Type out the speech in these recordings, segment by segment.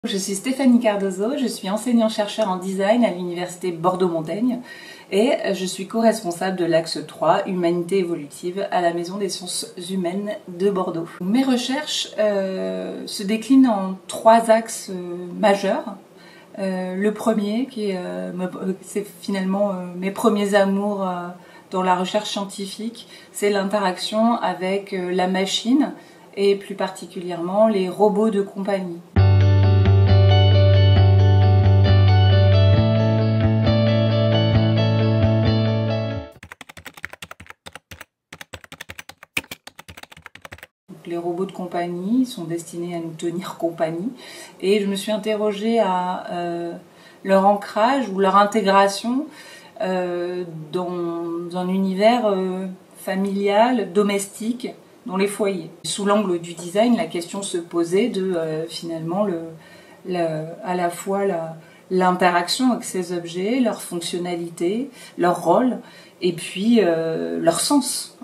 Je suis Stéphanie Cardozo, je suis enseignant-chercheur en design à l'université Bordeaux-Montaigne et je suis co-responsable de l'axe 3, Humanité évolutive, à la Maison des sciences humaines de Bordeaux. Mes recherches se déclinent en trois axes majeurs. Le premier, c'est finalement mes premiers amours dans la recherche scientifique, c'est l'interaction avec la machine et plus particulièrement les robots de compagnie. Les robots de compagnie sont destinés à nous tenir compagnie et je me suis interrogée à leur ancrage ou leur intégration dans un univers familial, domestique, dans les foyers. Sous l'angle du design, la question se posait de finalement à la fois l'interaction avec ces objets, leur fonctionnalité, leur rôle, et puis leur sens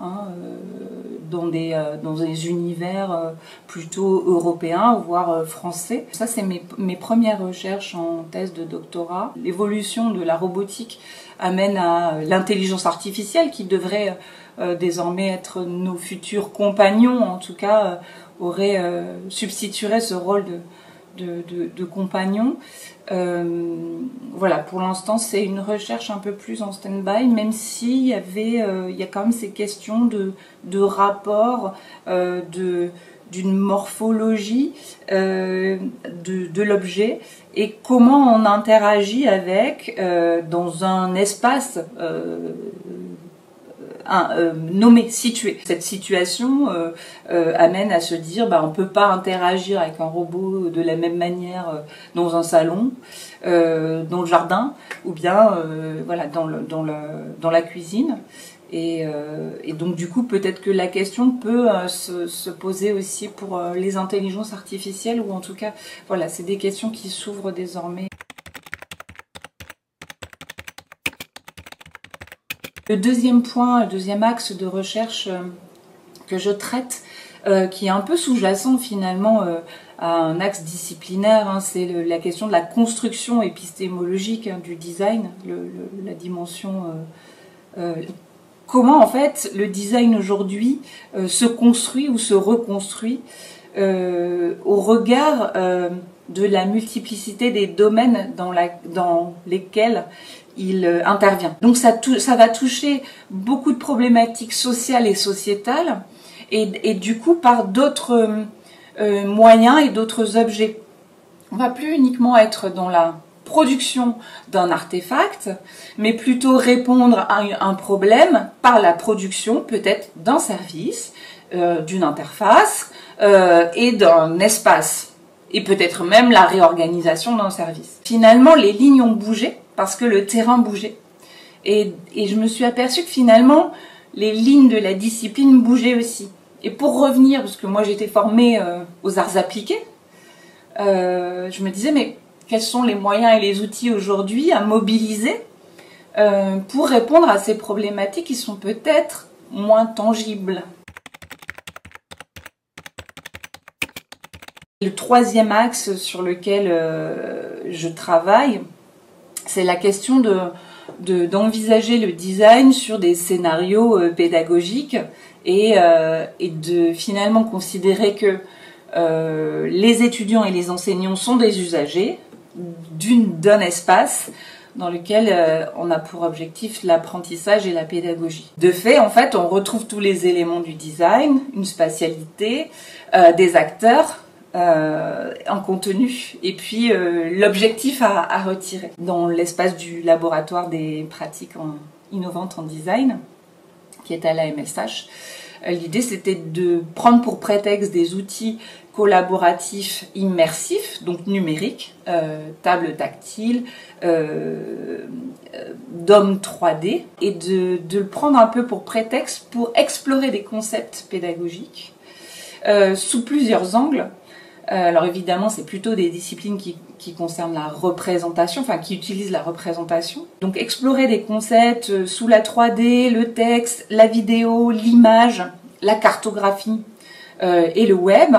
dans des univers plutôt européens, voire français. Ça, c'est mes premières recherches en thèse de doctorat. L'évolution de la robotique amène à l'intelligence artificielle qui devrait désormais être nos futurs compagnons, en tout cas substituerait ce rôle de compagnon. Voilà, pour l'instant c'est une recherche un peu plus en stand-by, même s'il y a quand même ces questions de rapport, d'une morphologie de l'objet et comment on interagit avec dans un espace nommé, situé. Cette situation amène à se dire on peut pas interagir avec un robot de la même manière dans un salon, dans le jardin ou bien voilà dans la cuisine. Et donc du coup peut-être que la question peut se poser aussi pour les intelligences artificielles, ou en tout cas voilà, c'est des questions qui s'ouvrent désormais. Le deuxième axe de recherche que je traite, qui est un peu sous-jacent finalement à un axe disciplinaire, c'est la question de la construction épistémologique du design, la dimension comment en fait le design aujourd'hui se construit ou se reconstruit au regard de la multiplicité des domaines dans lesquels il intervient. Donc ça va toucher beaucoup de problématiques sociales et sociétales et du coup par d'autres moyens et d'autres objets. On va plus uniquement être dans la production d'un artefact, mais plutôt répondre à un problème par la production peut-être d'un service, d'une interface et d'un espace, et peut-être même la réorganisation d'un service. Finalement, les lignes ont bougé parce que le terrain bougeait. Et je me suis aperçue que finalement, les lignes de la discipline bougeaient aussi. Et pour revenir, parce que moi j'étais formée aux arts appliqués, je me disais, mais quels sont les moyens et les outils aujourd'hui à mobiliser pour répondre à ces problématiques qui sont peut-être moins tangibles. Le troisième axe sur lequel je travaille, c'est la question d'envisager le design sur des scénarios pédagogiques et de finalement considérer que les étudiants et les enseignants sont des usagers d'un espace dans lequel on a pour objectif l'apprentissage et la pédagogie. De fait, en fait, on retrouve tous les éléments du design, une spatialité, des acteurs, en contenu, et puis l'objectif à retirer. Dans l'espace du laboratoire des pratiques innovantes en design, qui est à la MSH, l'idée c'était de prendre pour prétexte des outils collaboratifs immersifs, donc numériques, table tactile, DOM 3D, et de le prendre un peu pour prétexte pour explorer des concepts pédagogiques sous plusieurs angles. Alors évidemment, c'est plutôt des disciplines qui concernent la représentation, enfin qui utilisent la représentation. Donc explorer des concepts sous la 3D, le texte, la vidéo, l'image, la cartographie et le web,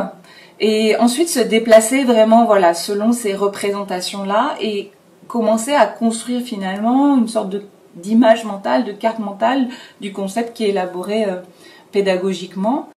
Et ensuite se déplacer vraiment, voilà, selon ces représentations-là et commencer à construire finalement une sorte d'image mentale, de carte mentale du concept qui est élaboré pédagogiquement.